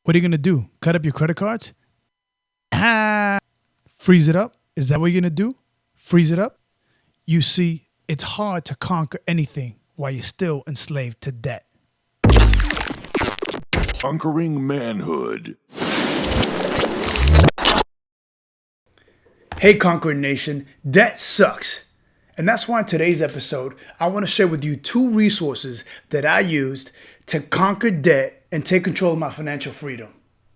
What are you going to do? Cut up your credit cards? Freeze it up? Is that what you're going to do? Freeze it up? You see, it's hard to conquer anything while you're still enslaved to debt. Conquering manhood. Hey, Conquering Nation, debt sucks. And that's why in today's episode, I want to share with you 2 resources that I used to conquer debt and take control of my financial freedom.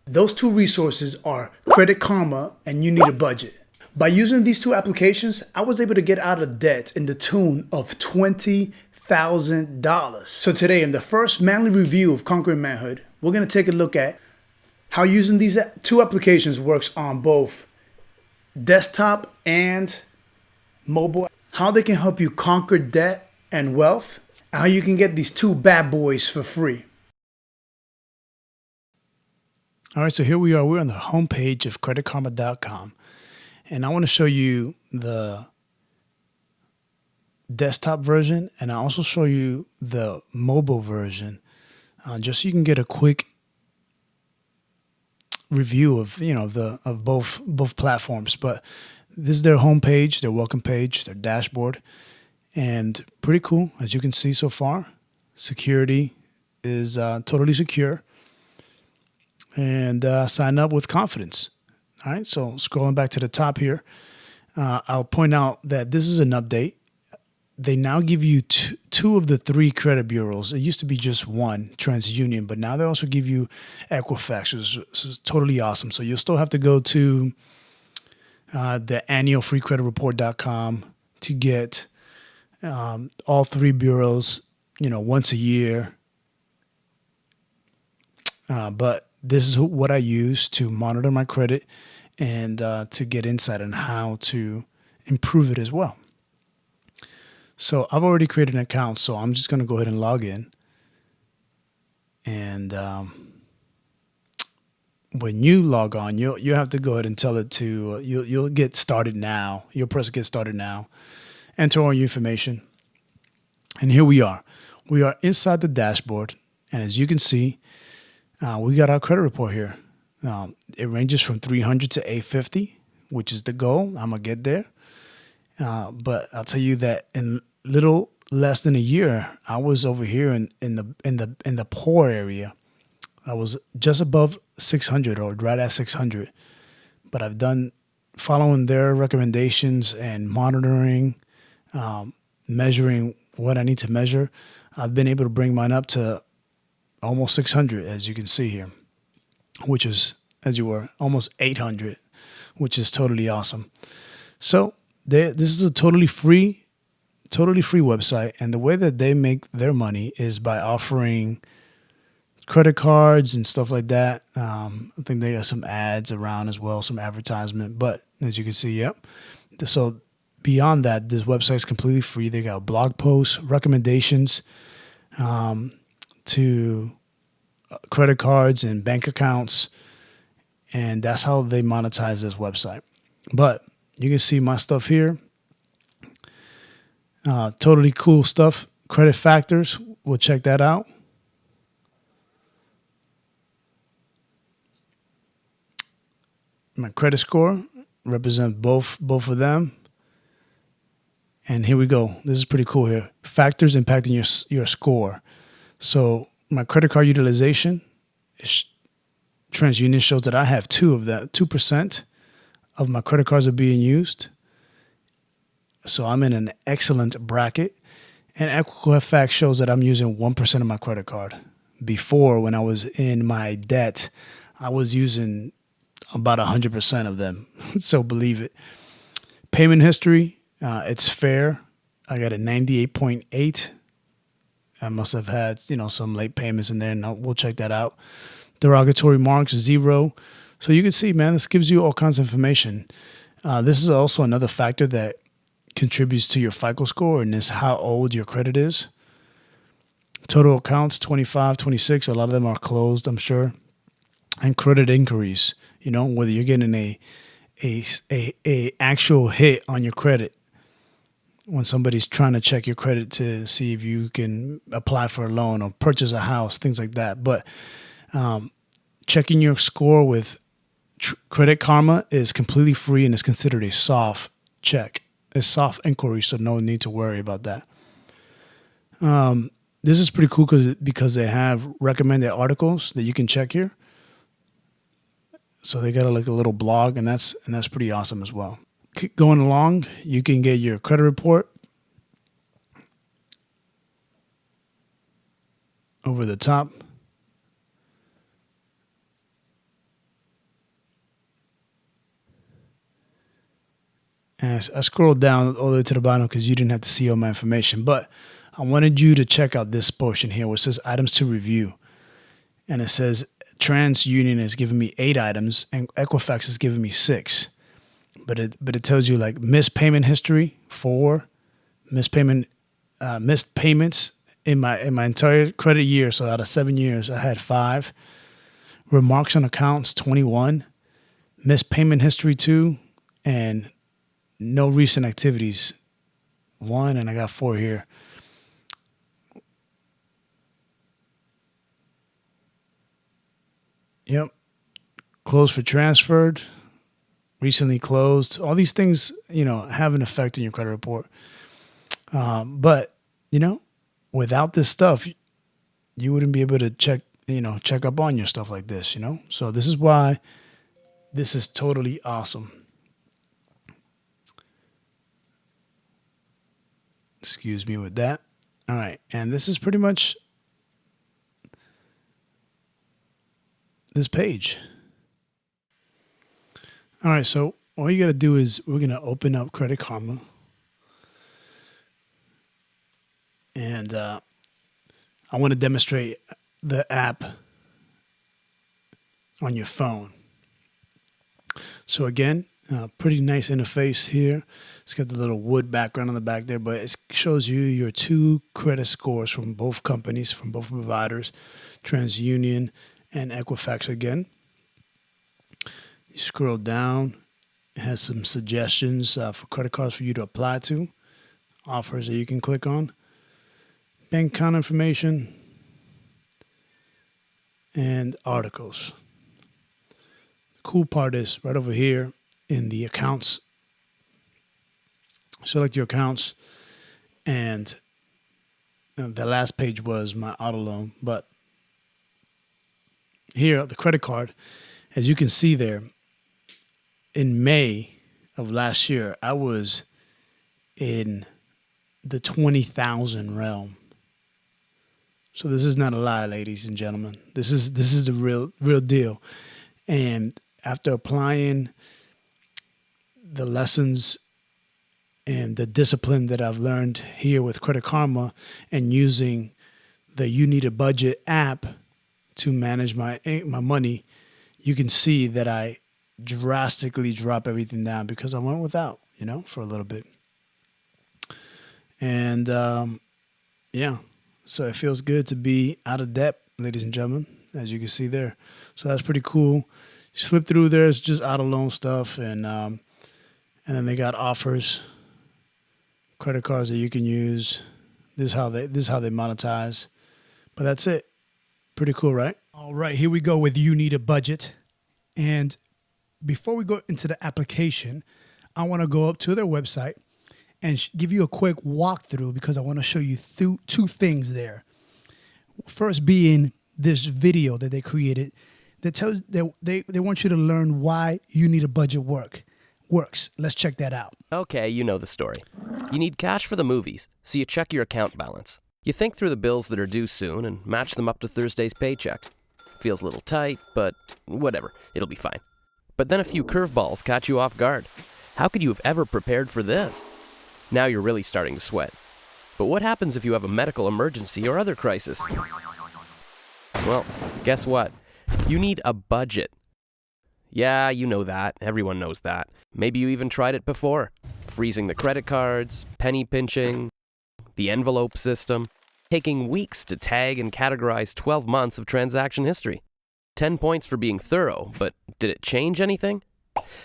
Those 2 resources are Credit Karma and You Need a Budget. By using these 2 applications, I was able to get out of debt in the tune of $20,000. So today, in the first manly review of Conquering Manhood, we're going to take a look at how using these 2 applications works on both desktop and mobile, how they can help you conquer debt and wealth, and how you can get these 2 bad boys for free. All right, so here we are. We're on the homepage of creditkarma.com, and I want to show you the desktop version, and I also show you the mobile version, just so you can get a quick review of both platforms. But this is their homepage, their welcome page, their dashboard, and pretty cool as you can see so far. Security is totally secure, and sign up with confidence. All right, so scrolling back to the top here, I'll point out that this is an update. They now give you two of the 3 credit bureaus. It used to be just one, TransUnion, but now they also give you Equifax. This is totally awesome. So you'll still have to go to the annual freecreditreport.com to get all 3 bureaus, once a year. But this is what I use to monitor my credit and to get insight on how to improve it as well. So I've already created an account, so I'm just going to go ahead and log in. And when you log on, you have to go ahead and tell it to, you'll get started now. You'll press get started now. Enter all your information. And here we are. We are inside the dashboard. And as you can see, we got our credit report here. It ranges from 300 to 850, which is the goal. I'm going to get there. But I'll tell you that in little less than a year, I was over here in the poor area. I was just above 600 or right at 600. But I've done following their recommendations and monitoring, measuring what I need to measure. I've been able to bring mine up to almost 600, as you can see here, which is, as you were, almost 800, which is totally awesome. So this is a totally free website, and the way that they make their money is by offering credit cards and stuff like that. I think they got some ads around as well, some advertisement. But as you can see, yep. So beyond that, this website is completely free. They got blog posts, recommendations to credit cards and bank accounts, and that's how they monetize this website. But you can see my stuff here. Totally cool stuff. Credit factors. We'll check that out. My credit score represents both of them. And here we go. This is pretty cool here. Factors impacting your score. So my credit card utilization, TransUnion shows that I have 2 of that. 2% of my credit cards are being used. So I'm in an excellent bracket. And Equifax shows that I'm using 1% of my credit card. Before, when I was in my debt, I was using about 100% of them. So believe it. Payment history, it's fair. I got a 98.8. I must have had, some late payments in there, and we'll check that out. Derogatory marks, 0. So you can see, man, this gives you all kinds of information. This is also another factor that contributes to your FICO score, and is how old your credit is. Total accounts, 25, 26. A lot of them are closed, I'm sure. And credit inquiries, whether you're getting a actual hit on your credit when somebody's trying to check your credit to see if you can apply for a loan or purchase a house, things like that. But checking your score with Credit Karma is completely free and is considered a soft check, a soft inquiry, so no need to worry about that. This is pretty cool because they have recommended articles that you can check here. So they got like a little blog, and that's pretty awesome as well. Keep going along, you can get your credit report over the top. And I scrolled down all the way to the bottom because you didn't have to see all my information. But I wanted you to check out this portion here where it says items to review. And it says TransUnion is giving me 8 items and Equifax is giving me 6. But it tells you like missed payment history, 4, missed payments in my entire credit year. So out of 7 years, I had 5. Remarks on accounts, 21. Missed payment history, 2. And no recent activities, 1, and I got 4 here. Yep. Closed for transferred, recently closed. All these things, have an effect on your credit report. But, without this stuff, you wouldn't be able to check up on your stuff like this, So this is why this is totally awesome. Excuse me with that. All right. And this is pretty much this page. All right. So all you got to do is we're going to open up Credit Karma. And I want to demonstrate the app on your phone. So again, pretty nice interface here. It's got the little wood background on the back there, but it shows you your 2 credit scores from both companies, from both providers, TransUnion and Equifax again. You scroll down. It has some suggestions for credit cards for you to apply to, offers that you can click on, bank account information, and articles. The cool part is right over here, in the accounts, select your accounts, and the last page was my auto loan. But here, the credit card, as you can see there, in May of last year, I was in the 20,000 realm. So this is not a lie, ladies and gentlemen. This is the real deal. And after applying the lessons and the discipline that I've learned here with Credit Karma and using the You Need a Budget app to manage my money, you can see that I drastically drop everything down because I went without, for a little bit. And so it feels good to be out of debt, ladies and gentlemen, as you can see there. So that's pretty cool. Slip through there, it's just auto loan stuff, and then they got offers, credit cards that you can use. This is how they monetize. But that's it. Pretty cool, right? All right, here we go with You Need a Budget. And before we go into the application, I want to go up to their website and give you a quick walkthrough because I want to show you 2 things there. First being this video that they created that tells they want you to learn why You Need a Budget works. Let's check that out. Okay, you know the story. You need cash for the movies, so you check your account balance. You think through the bills that are due soon and match them up to Thursday's paycheck. Feels a little tight, but whatever, it'll be fine. But then a few curveballs catch you off guard. How could you have ever prepared for this? Now you're really starting to sweat. But what happens if you have a medical emergency or other crisis? Well, guess what? You need a budget. Yeah, you know that. Everyone knows that. Maybe you even tried it before. Freezing the credit cards, penny pinching, the envelope system, taking weeks to tag and categorize 12 months of transaction history. 10 points for being thorough, but did it change anything?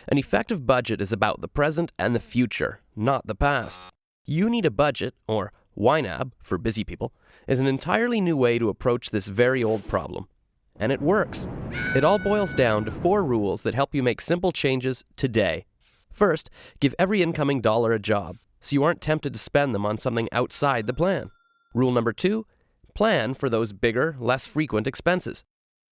An effective budget is about the present and the future, not the past. You Need a Budget, or YNAB for busy people, is an entirely new way to approach this very old problem. And it works. It all boils down to 4 rules that help you make simple changes today. First, give every incoming dollar a job, so you aren't tempted to spend them on something outside the plan. Rule number 2, plan for those bigger, less frequent expenses.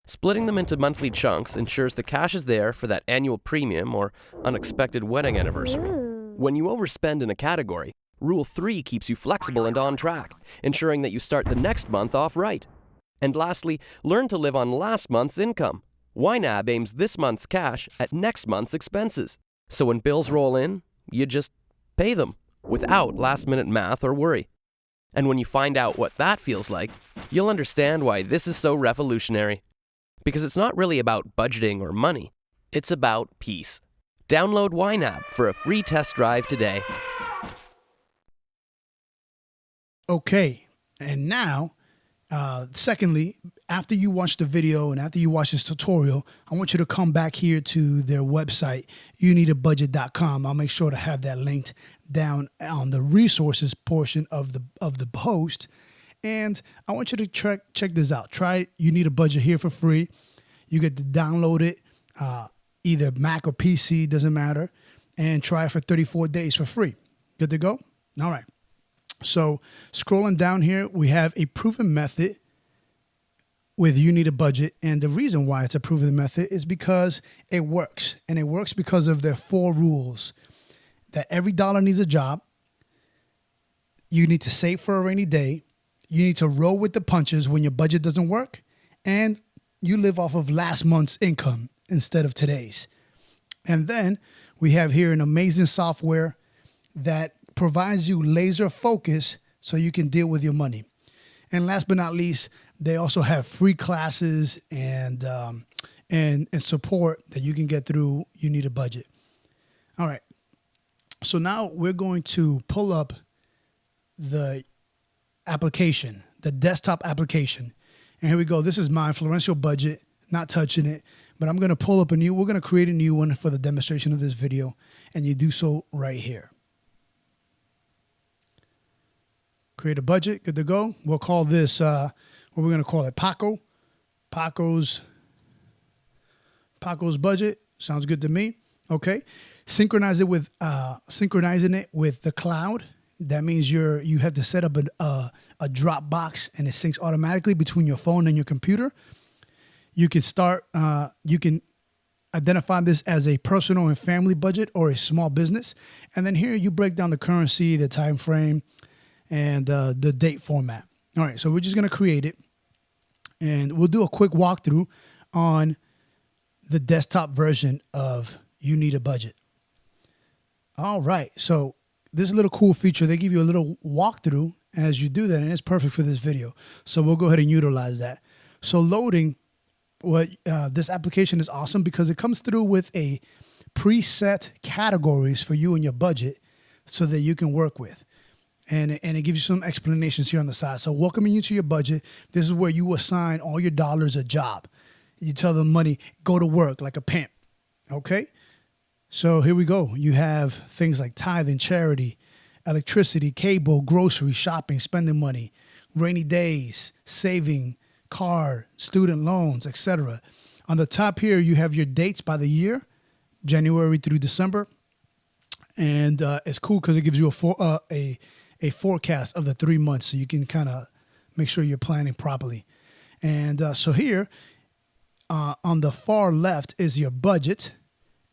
Splitting them into monthly chunks ensures the cash is there for that annual premium or unexpected wedding anniversary. When you overspend in a category, Rule 3 keeps you flexible and on track, ensuring that you start the next month off right. And lastly, learn to live on last month's income. YNAB aims this month's cash at next month's expenses. So when bills roll in, you just pay them without last-minute math or worry. And when you find out what that feels like, you'll understand why this is so revolutionary. Because it's not really about budgeting or money. It's about peace. Download YNAB for a free test drive today. Okay, and now, secondly, after you watch the video and after you watch this tutorial, I want you to come back here to their website, youneedabudget.com. I'll make sure to have that linked down on the resources portion of the post. And I want you to check this out. Try You Need a Budget here for free. You get to download it, either Mac or PC, doesn't matter, and try it for 34 days for free. Good to go? All right. So scrolling down here, we have a proven method with You Need a Budget. And the reason why it's a proven method is because it works. And it works because of their 4 rules. That every dollar needs a job. You need to save for a rainy day. You need to roll with the punches when your budget doesn't work. And you live off of last month's income instead of today's. And then we have here an amazing software that provides you laser focus so you can deal with your money. And last but not least, they also have free classes and support that you can get through You Need a Budget. All right. So now we're going to pull up the application, the desktop application. And here we go. This is my Florencio budget, not touching it, but I'm going to pull up we're going to create a new one for the demonstration of this video. And you do so right here. Create a budget, good to go. We'll call this, what we're going to call it, Paco. Paco's budget. Sounds good to me. Okay. Synchronizing it with the cloud. That means you have to set up a Dropbox and it syncs automatically between your phone and your computer. You can you can identify this as a personal and family budget or a small business. And then here you break down the currency, the time frame, and the date format. All right, so we're just going to create it. And we'll do a quick walkthrough on the desktop version of You Need a Budget. All right, so this is a little cool feature. They give you a little walkthrough as you do that, and it's perfect for this video. So we'll go ahead and utilize that. So loading, this application is awesome because it comes through with a preset categories for you and your budget so that you can work with. And it gives you some explanations here on the side. So welcoming you to your budget, this is where you assign all your dollars a job. You tell the money, go to work like a pimp. Okay? So here we go. You have things like tithing, charity, electricity, cable, grocery, shopping, spending money, rainy days, saving, car, student loans, etc. On the top here, you have your dates by the year, January through December. And it's cool because it gives you a forecast of the 3 months so you can kind of make sure you're planning properly. And so here on the far left is your budget.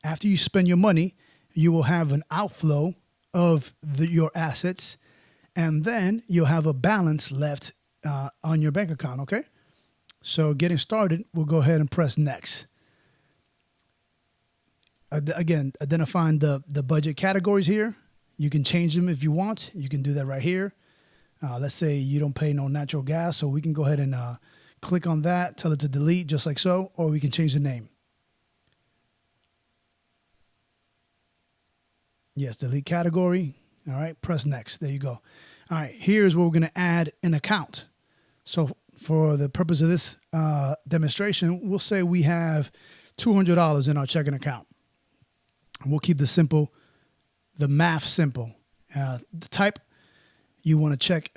After you spend your money, you will have an outflow of your assets, and then you'll have a balance left on your bank account, okay? So getting started, we'll go ahead and press next. Again, identifying the budget categories here. You can change them if you want. You can do that right here. Let's say you don't pay no natural gas, so we can go ahead and click on that, tell it to delete just like so, or we can change the name. Yes, delete category. All right, press next. There you go. All right, here's where we're going to add an account. So for the purpose of this demonstration, we'll say we have $200 in our checking account. We'll keep the math simple. The type, you want to check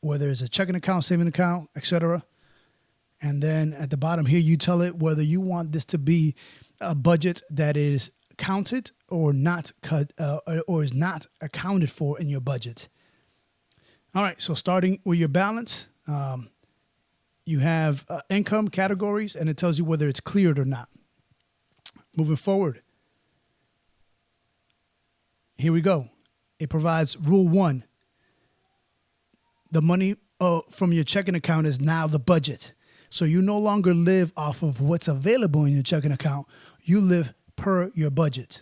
whether it's a checking account, saving account, etc. And then at the bottom here, you tell it whether you want this to be a budget that is counted or not cut or is not accounted for in your budget. All right, so starting with your balance, you have income categories, and it tells you whether it's cleared or not. Moving forward, here we go. It provides rule 1. The money from your checking account is now the budget. So you no longer live off of what's available in your checking account. You live per your budget.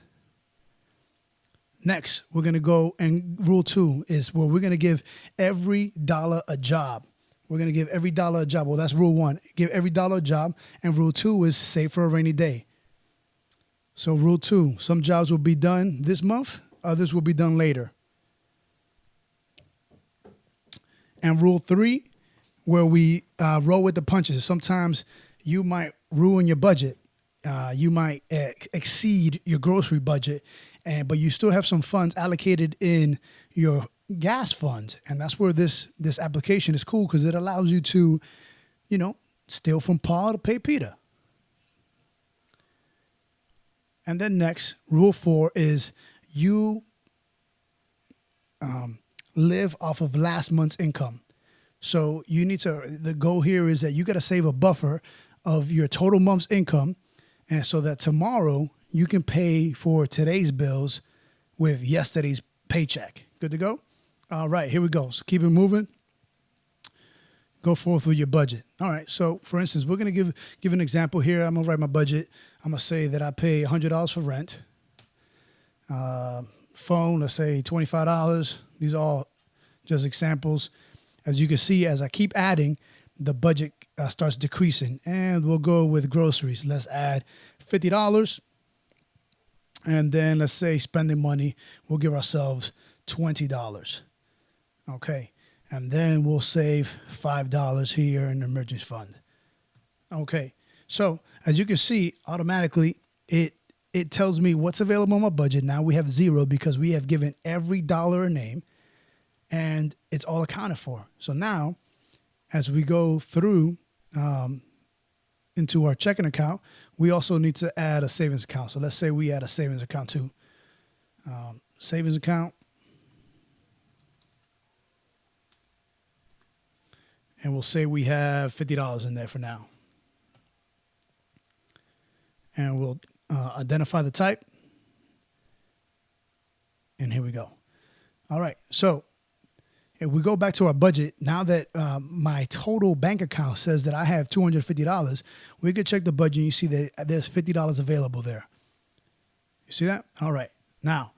Next, we're going to go, and rule 2 is where we're going to give every dollar a job. We're going to give every dollar a job. Well, that's rule 1. Give every dollar a job. And rule 2 is save for a rainy day. So rule 2, some jobs will be done this month. Others will be done later. And rule 3, where we roll with the punches. Sometimes you might ruin your budget. You might exceed your grocery budget, but you still have some funds allocated in your gas fund. And that's where this application is cool, because it allows you to, steal from Paul to pay Peter. And then next, rule 4 is you live off of last month's income. So you need to, the goal here is that you got to save a buffer of your total month's income, and so that tomorrow you can pay for today's bills with yesterday's paycheck. Good to go? All right, here we go. So keep it moving. Go forth with your budget. All right, so for instance, we're going to give an example here. I'm going to write my budget. I'm going to say that I pay $100 for rent. Phone, let's say $25. These are all just examples. As you can see, as I keep adding, the budget starts decreasing. And we'll go with groceries. Let's add $50. And then let's say spending money, we'll give ourselves $20. Okay. And then we'll save $5 here in the emergency fund. Okay. So as you can see, automatically it tells me what's available on my budget. Now we have 0 because we have given every dollar a name, and it's all accounted for. So now, as we go through into our checking account, we also need to add a savings account. So let's say we add a savings account too. Savings account. And we'll say we have $50 in there for now. And we'll identify the type. And here we go. All right. So if we go back to our budget, now that my total bank account says that I have $250, we could check the budget and you see that there's $50 available there. You see that? All right. Now,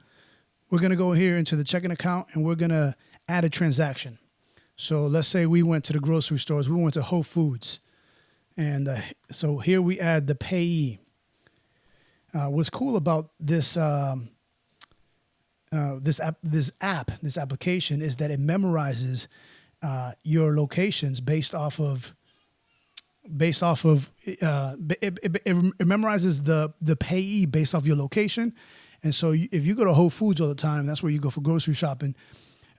we're going to go here into the checking account and we're going to add a transaction. So let's say we went to the grocery stores. We went to Whole Foods. And so here we add the payee. What's cool about this this application is that it memorizes your locations based off of it memorizes the payee based off your location. And so if you go to Whole Foods all the time, that's where you go for grocery shopping.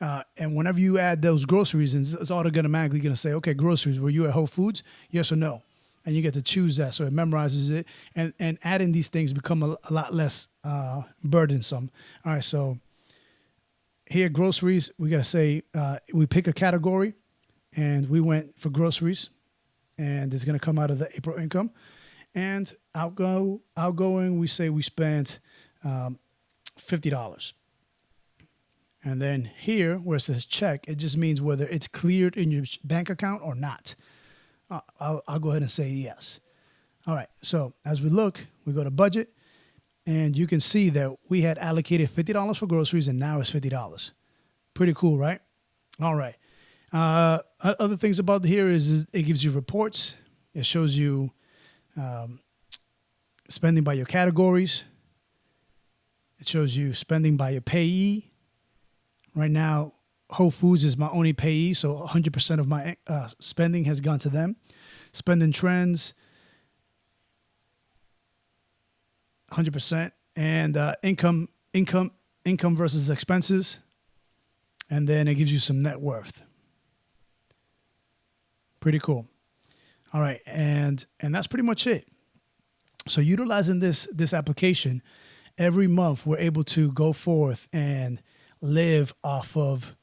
And whenever you add those groceries, it's automatically going to say, okay, groceries, were you at Whole Foods? Yes or no? And you get to choose that. So it memorizes it. And adding these things become a lot less burdensome. All right, so here, groceries, we got to say, we pick a category, and we went for groceries. And it's going to come out of the April income. And outgoing, we say we spent $50. And then here, where it says check, it just means whether it's cleared in your bank account or not. I'll go ahead and say yes. All right. So as we look, we go to budget, and you can see that we had allocated $50 for groceries, and now it's $50. Pretty cool, right? All right. Other things about here is it gives you reports. It shows you spending by your categories. It shows you spending by your payee. Right now, Whole Foods is my only payee, so 100% of my spending has gone to them. Spending trends, 100%, and income versus expenses, and then it gives you some net worth. Pretty cool. All right, and that's pretty much it. So utilizing this application, every month we're able to go forth and live off of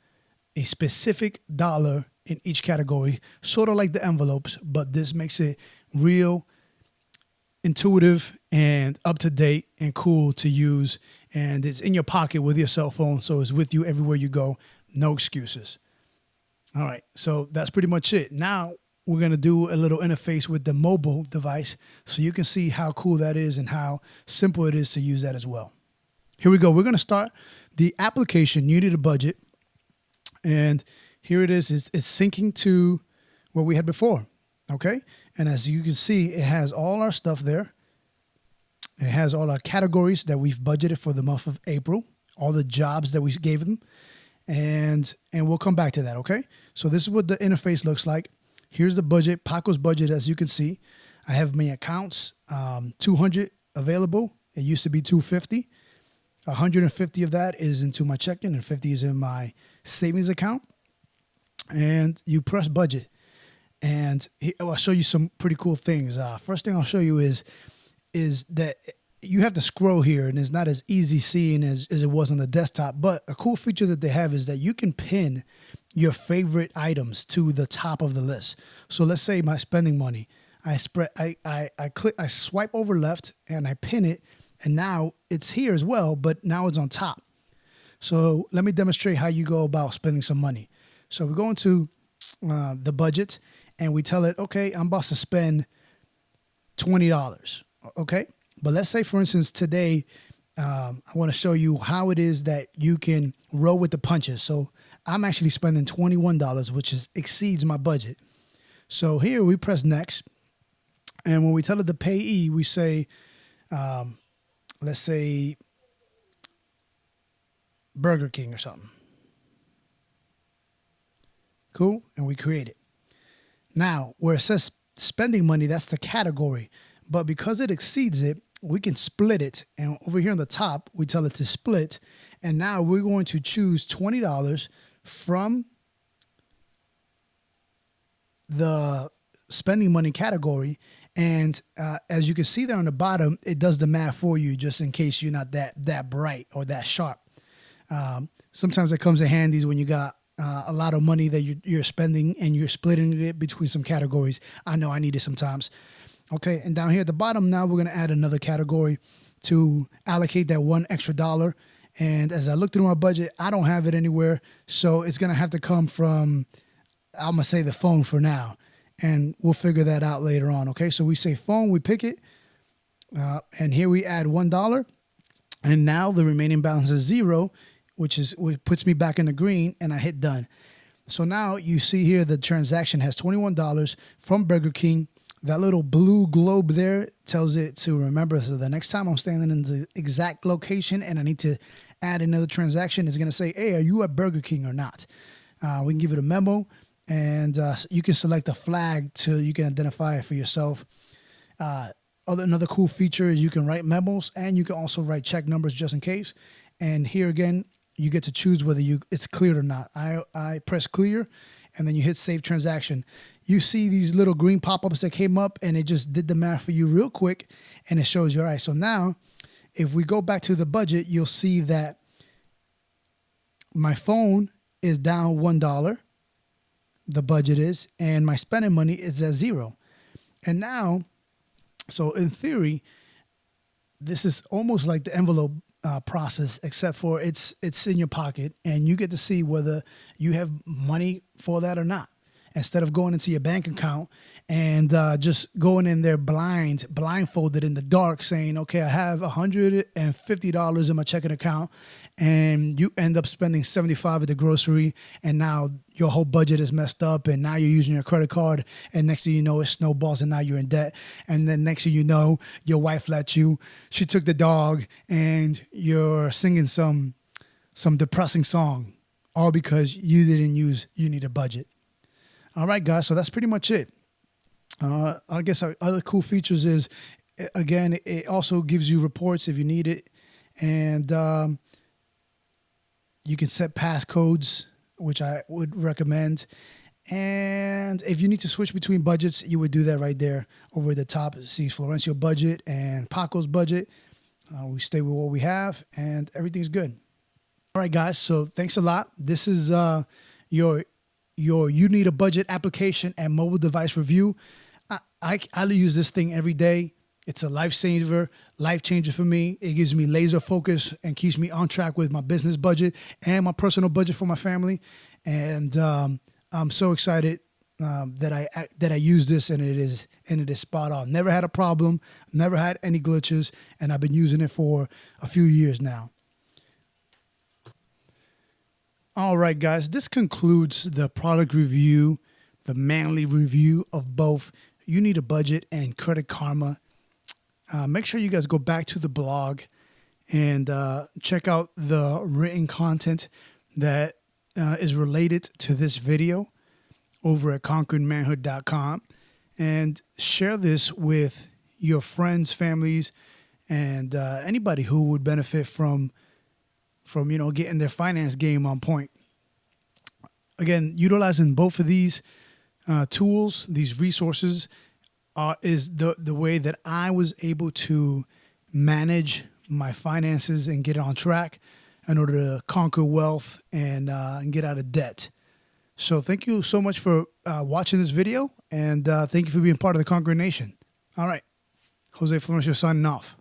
a specific dollar in each category, sort of like the envelopes, but this makes it real, intuitive, and up to date and cool to use. And it's in your pocket with your cell phone, so it's with you everywhere you go. No excuses. All right, so that's pretty much it. Now we're gonna do a little interface with the mobile device so you can see how cool that is and how simple it is to use that as well. Here we go. We're gonna start the application. You need a budget. And here it is. It's syncing to what we had before. Okay. And as you can see, it has all our stuff there. It has all our categories that we've budgeted for the month of April, all the jobs that we gave them. And we'll come back to that. Okay. So this is what the interface looks like. Here's the budget, Paco's budget. As you can see, I have my accounts, 200 available. It used to be 250. 150 of that is into my checking and 50 is in my savings account. And you press budget. And I'll show you some pretty cool things. First thing I'll show you is that you have to scroll here, and it's not as easy seeing as it was on the desktop. But a cool feature that they have is that you can pin your favorite items to the top of the list. So let's say my spending money. I swipe over left and I pin it. And now it's here as well, but now it's on top. So let me demonstrate how you go about spending some money. So we go into the budget and we tell it, okay, I'm about to spend $20. Okay. But let's say, for instance, today, I want to show you how it is that you can roll with the punches. So I'm actually spending $21, which exceeds my budget. So here we press next. And when we tell it the payee, we say, let's say Burger King or something. Cool. And we create it. Now, where it says spending money, that's the category. But because it exceeds it, we can split it. And over here on the top, we tell it to split. And now we're going to choose $20 from the spending money category. And as you can see there on the bottom, it does the math for you just in case you're not that bright or that sharp. Sometimes it comes in handy when you got a lot of money that you're spending and you're splitting it between some categories. I know I need it sometimes. Okay, and down here at the bottom now we're going to add another category to allocate that $1 extra. And as I look through my budget, I don't have it anywhere. So it's going to have to come from, I'm going to say the phone for now. And we'll figure that out later on. Okay, so we say phone, we pick it. And here we add $1. And now the remaining balance is 0, which puts me back in the green, and I hit done. So now you see here the transaction has $21 from Burger King. That little blue globe there tells it to remember. So the next time I'm standing in the exact location and I need to add another transaction, it's going to say, hey, are you at Burger King or not? We can give it a memo. And you can select a flag so you can identify it for yourself. Another cool feature is you can write memos and you can also write check numbers just in case. And here again, you get to choose whether it's cleared or not. I press clear and then you hit save transaction. You see these little green pop-ups that came up and it just did the math for you real quick and it shows you, all right, so now if we go back to the budget, you'll see that my phone is down $1. The budget is, and my spending money is at 0. And now, so in theory, this is almost like the envelope process, except for it's in your pocket and you get to see whether you have money for that or not. Instead of going into your bank account and just going in there blindfolded in the dark saying, okay, I have $150 in my checking account, and you end up spending $75 at the grocery, and now your whole budget is messed up, and now you're using your credit card, and next thing you know, it snowballs, and now you're in debt, and then next thing you know, your wife let you, she took the dog, and you're singing some depressing song, all because you need a budget. All right, guys, so that's pretty much it. I guess our other cool features is, again, it also gives you reports if you need it. And you can set passcodes, which I would recommend. And if you need to switch between budgets, you would do that right there over the top. See Florencio budget and Paco's budget. We stay with what we have, and everything's good. All right, guys. So thanks a lot. This is your You Need a Budget application and mobile device review. I use this thing every day. It's a life changer for me. It gives me laser focus and keeps me on track with my business budget and my personal budget for my family. And I'm so excited that I use this, and it is spot on. Never had a problem, never had any glitches, and I've been using it for a few years now. All right, guys, this concludes the product review, the manly review of both You Need a Budget and Credit Karma. Make sure you guys go back to the blog and check out the written content that is related to this video over at conqueredmanhood.com, and share this with your friends, families, and anybody who would benefit from getting their finance game on point. Again, utilizing both of these tools, these resources, is the way that I was able to manage my finances and get on track in order to conquer wealth and get out of debt. So thank you so much for watching this video, and thank you for being part of the Conquered Nation. All right, Jose Florencio signing off.